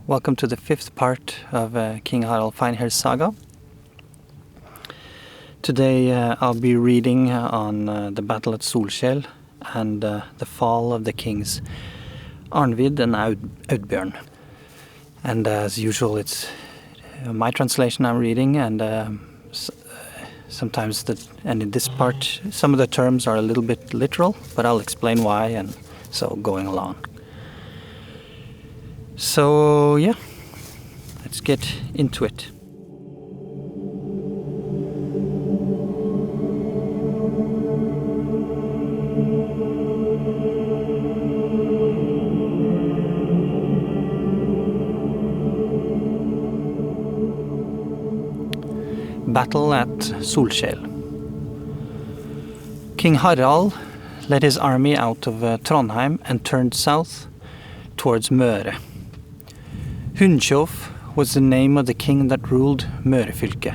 Welcome to the fifth part of King Harald Finehair's saga. Today I'll be reading on the battle at Solskjel and the fall of the kings Arnvid and Audbjørn. And as usual, it's my translation I'm reading, and sometimes and in this part some of the terms are a little bit literal, but I'll explain why, and so going along. So yeah, let's get into it. Battle at Solskjel. King Harald led his army out of Trondheim and turned south towards Møre. Hundkjøf was the name of the king that ruled Mørefylke,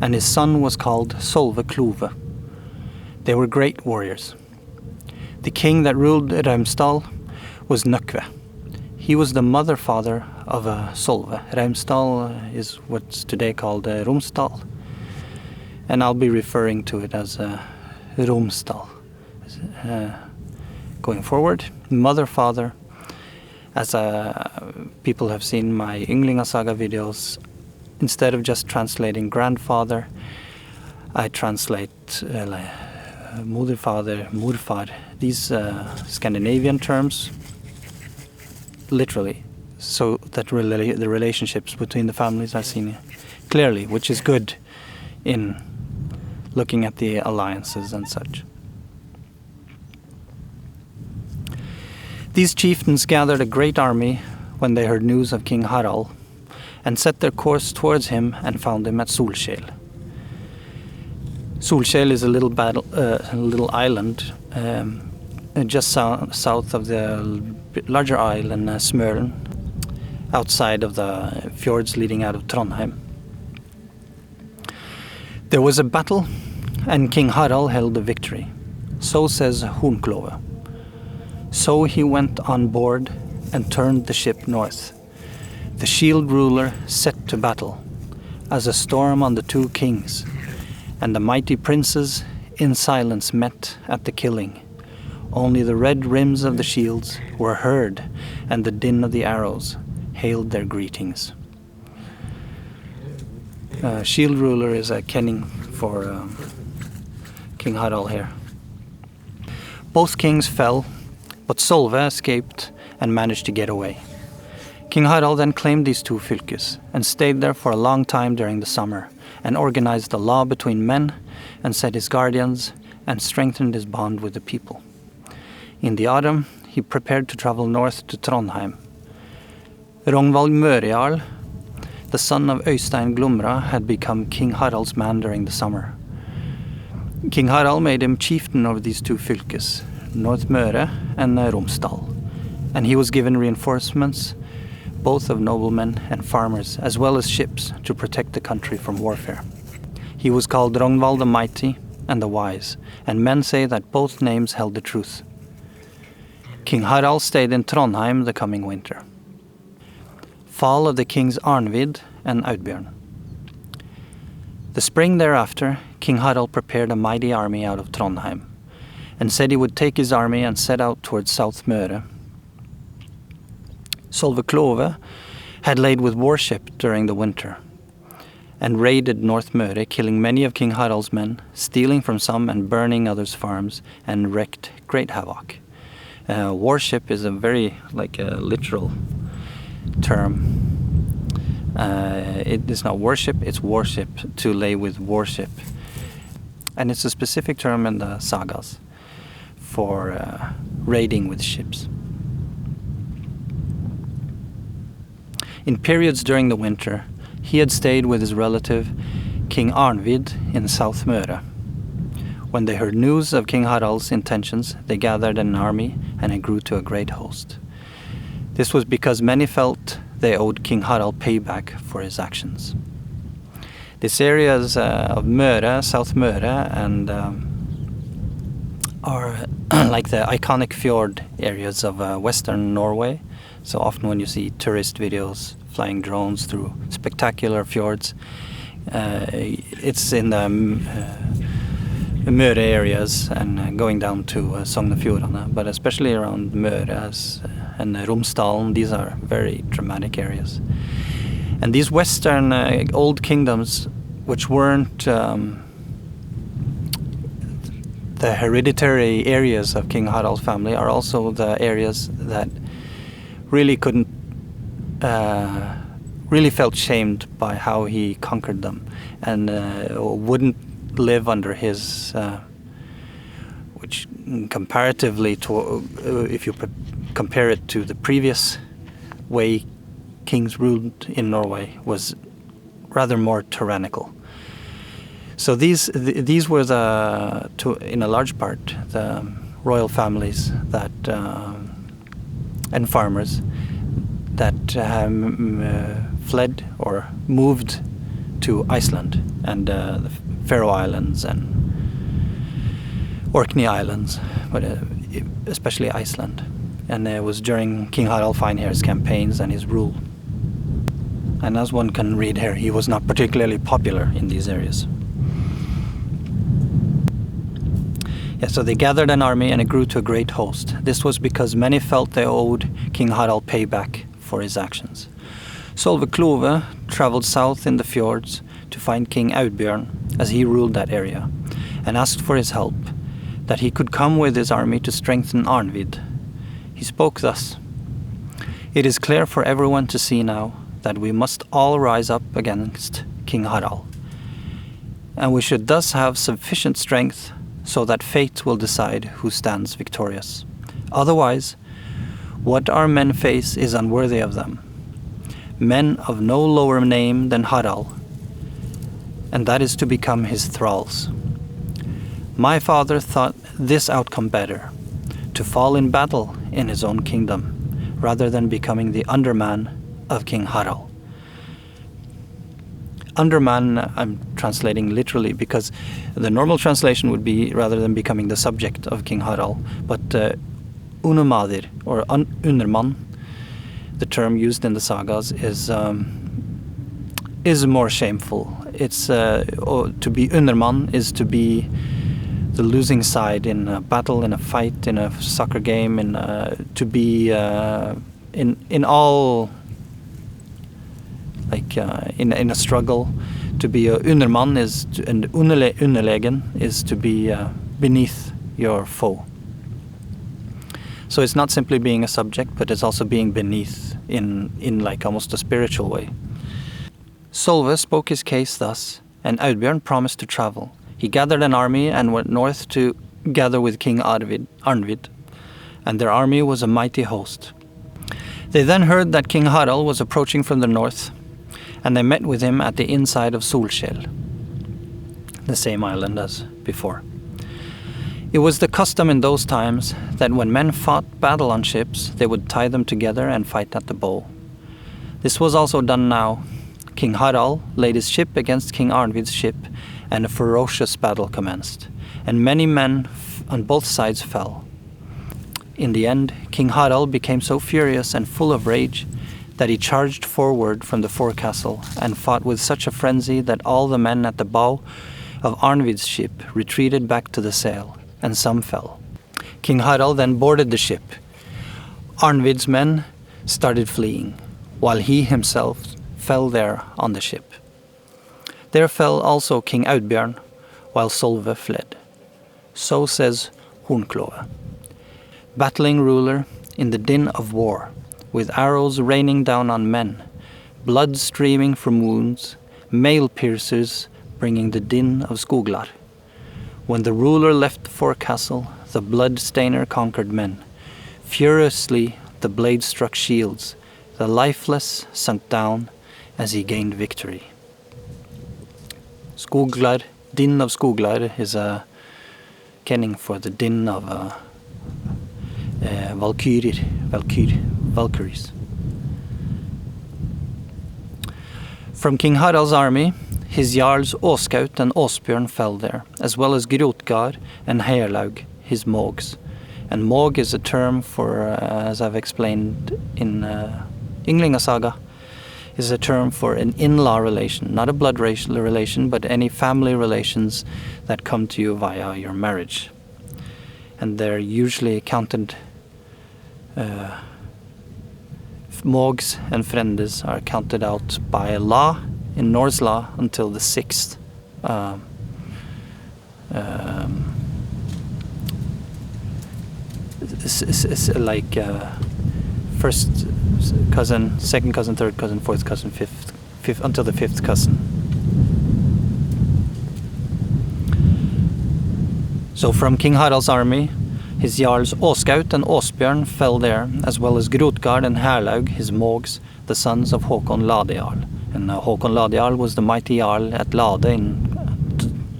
and his son was called Solve. They were great warriors. The king that ruled Raumsdal was Nøkve. He was the mother-father of Solve. Raumsdal is what's today called Romsdal, and I'll be referring to it as Romsdal going forward. Mother-father. As people have seen my Ynglinga Saga videos, instead of just translating grandfather, I translate moderfather, morfar, these Scandinavian terms, literally, so that the relationships between the families are seen clearly, which is good in looking at the alliances and such. These chieftains gathered a great army when they heard news of King Harald, and set their course towards him and found him at Solskjel. Solskjel is a little island just south of the larger island Smøren, outside of the fjords leading out of Trondheim. There was a battle, and King Harald held the victory. So says Hornklove. So he went on board and turned the ship north. The shield ruler set to battle, as a storm on the two kings, and the mighty princes in silence met at the killing. Only the red rims of the shields were heard, and the din of the arrows hailed their greetings. Shield ruler is a kenning for King Harald here. Both kings fell, but Solve escaped and managed to get away. King Harald then claimed these two fylkes and stayed there for a long time during the summer, and organized a law between men and set his guardians and strengthened his bond with the people. In the autumn, he prepared to travel north to Trondheim. Ragnvald Mørejarl, the son of Øystein Glomra, had become King Harald's man during the summer. King Harald made him chieftain over these two fylkes, nord-møre and Romsdal, and he was given reinforcements, both of noblemen and farmers, as well as ships, to protect the country from warfare. He was called Ragnvald the Mighty and the Wise, and men say that both names held the truth. King Harald stayed in Trondheim the coming winter. Fall of the kings Arnvid and Audbjørn. The spring thereafter, King Harald prepared a mighty army out of Trondheim, and said he would take his army and set out towards South Møre. Solve had laid with warship during the winter, and raided North Møre, killing many of King Harald's men, stealing from some and burning others' farms, and wreaked great havoc. Warship is a very literal term. It is not worship, it's worship, to lay with warship. And it's a specific term in the sagas for raiding with ships. In periods during the winter, he had stayed with his relative King Arnvid in South Møre. When they heard news of King Harald's intentions, they gathered an army, and it grew to a great host. This was because many felt they owed King Harald payback for his actions. These areas of Møre, South Møre, and are like the iconic fjord areas of western Norway. So often when you see tourist videos, flying drones through spectacular fjords. It's in the Møre areas and going down to Sognefjordane, but especially around Møre and Romsdalen. These are very dramatic areas. And these western old kingdoms, which weren't the hereditary areas of King Harald's family, are also the areas that really really felt shamed by how he conquered them, and wouldn't live under his, which comparatively to, if you compare it to the previous way kings ruled in Norway, was rather more tyrannical. So these were in a large part, the royal families that and farmers that fled or moved to Iceland and the Faroe Islands and Orkney Islands, but especially Iceland. And it was during King Harald Finehair's campaigns and his rule. And as one can read here, he was not particularly popular in these areas. Yeah, so they gathered an army and it grew to a great host. This was because many felt they owed King Harald payback for his actions. Solskjel traveled south in the fjords to find King Audbjørn, as he ruled that area, and asked for his help, that he could come with his army to strengthen Arnvid. He spoke thus: "It is clear for everyone to see now that we must all rise up against King Harald, and we should thus have sufficient strength so that fate will decide who stands victorious. Otherwise, what our men face is unworthy of them, men of no lower name than Harald, and that is to become his thralls. My father thought this outcome better, to fall in battle in his own kingdom, rather than becoming the underman of King Harald." Underman, I'm translating literally, because the normal translation would be rather than becoming the subject of King Harald, but undermadir, or underman, the term used in the sagas, is more shameful. It's to be underman is to be the losing side in a battle, in a fight, in a soccer game, to be in all, like in a struggle. To be a underman and underlegen is to be beneath your foe. So it's not simply being a subject, but it's also being beneath in like almost a spiritual way. Solve spoke his case thus, and Audbjørn promised to travel. He gathered an army and went north to gather with King Arnvid, and their army was a mighty host. They then heard that King Harald was approaching from the north, and they met with him at the inside of Solskjel, the same island as before. It was the custom in those times that when men fought battle on ships, they would tie them together and fight at the bow. This was also done now. King Harald laid his ship against King Arnvid's ship, and a ferocious battle commenced, and many men on both sides fell. In the end, King Harald became so furious and full of rage that he charged forward from the forecastle and fought with such a frenzy that all the men at the bow of Arnvid's ship retreated back to the sail, and some fell. King Harald then boarded the ship. Arnvid's men started fleeing, while he himself fell there on the ship. There fell also King Audbjørn, while Solve fled. So says Hornklove. Battling ruler in the din of war, with arrows raining down on men, blood streaming from wounds, mail piercers bringing the din of Skoglar. When the ruler left the forecastle, the blood-stainer conquered men. Furiously the blade struck shields, the lifeless sunk down as he gained victory. Skoglar, din of Skoglar, is a kenning for the din of Valkyries. From King Harald's army, his jarls Åskaut and Audbjørn fell there, as well as Grotgard and Heirlaug, his mogs. And mog is a term for, as I've explained in Ynglinga Saga, is a term for an in-law relation, not a blood relation, but any family relations that come to you via your marriage. And they're usually counted, mågs and frendes are counted out by law, in Norse law, until the 6th. It's like first cousin, second cousin, third cousin, fourth cousin, fifth until the 5th cousin. So from King Harald's army, his jarls Åskaut and Audbjørn fell there, as well as Grotgard and Herlaug, his mågs, the sons of Håkon Ladejarl. And Håkon Ladejarl was the mighty jarl at Lade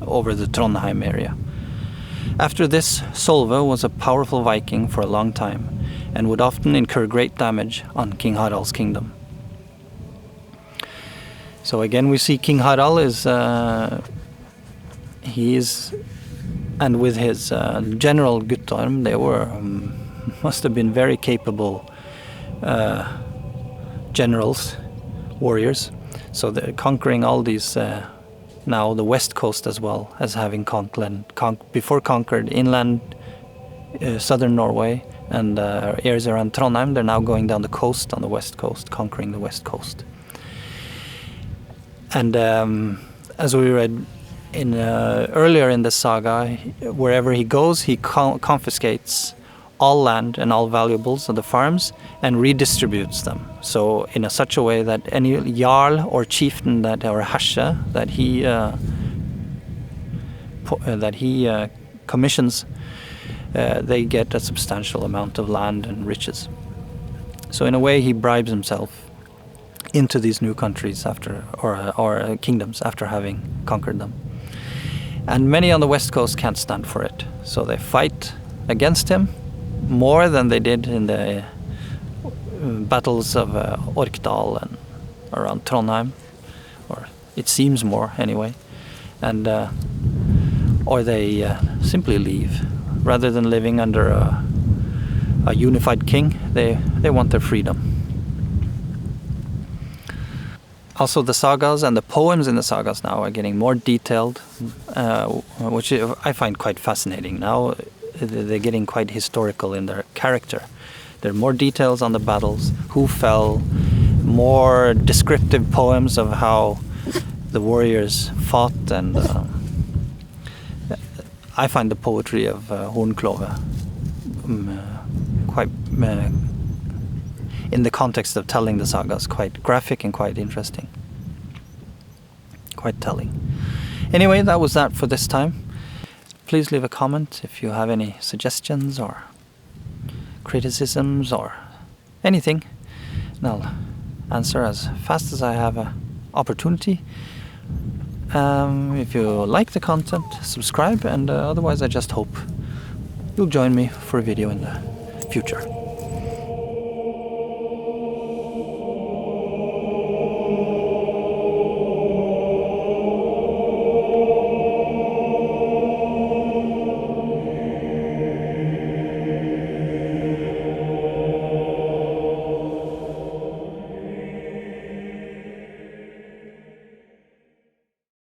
over the Trondheim area. After this, Solve was a powerful Viking for a long time, and would often incur great damage on King Harald's kingdom. So again we see King Harald and with his general Guttorm, they must have been very capable generals, warriors. So they're conquering all these, now the west coast as well, as having before conquered inland southern Norway and areas around Trondheim. They're now going down the coast on the west coast, conquering the west coast. And as we read earlier in the saga, wherever he goes, he confiscates all land and all valuables of the farms and redistributes them. So in such a way that any jarl or chieftain or herse that he commissions, they get a substantial amount of land and riches. So in a way, he bribes himself into these new countries or kingdoms after having conquered them. And many on the west coast can't stand for it, so they fight against him more than they did in the battles of Orkdal and around Trondheim, or it seems more anyway. And or they simply leave rather than living under a unified king. They want their freedom. Also, the sagas and the poems in the sagas now are getting more detailed, which I find quite fascinating. Now they're getting quite historical in their character. There are more details on the battles, who fell, more descriptive poems of how the warriors fought, and I find the poetry of Hornklove quite, in the context of telling the sagas, quite graphic and quite interesting. Quite telling. Anyway, that was that for this time. Please leave a comment if you have any suggestions or criticisms or anything, and I'll answer as fast as I have an opportunity. If you like the content, subscribe, and otherwise I just hope you'll join me for a video in the future.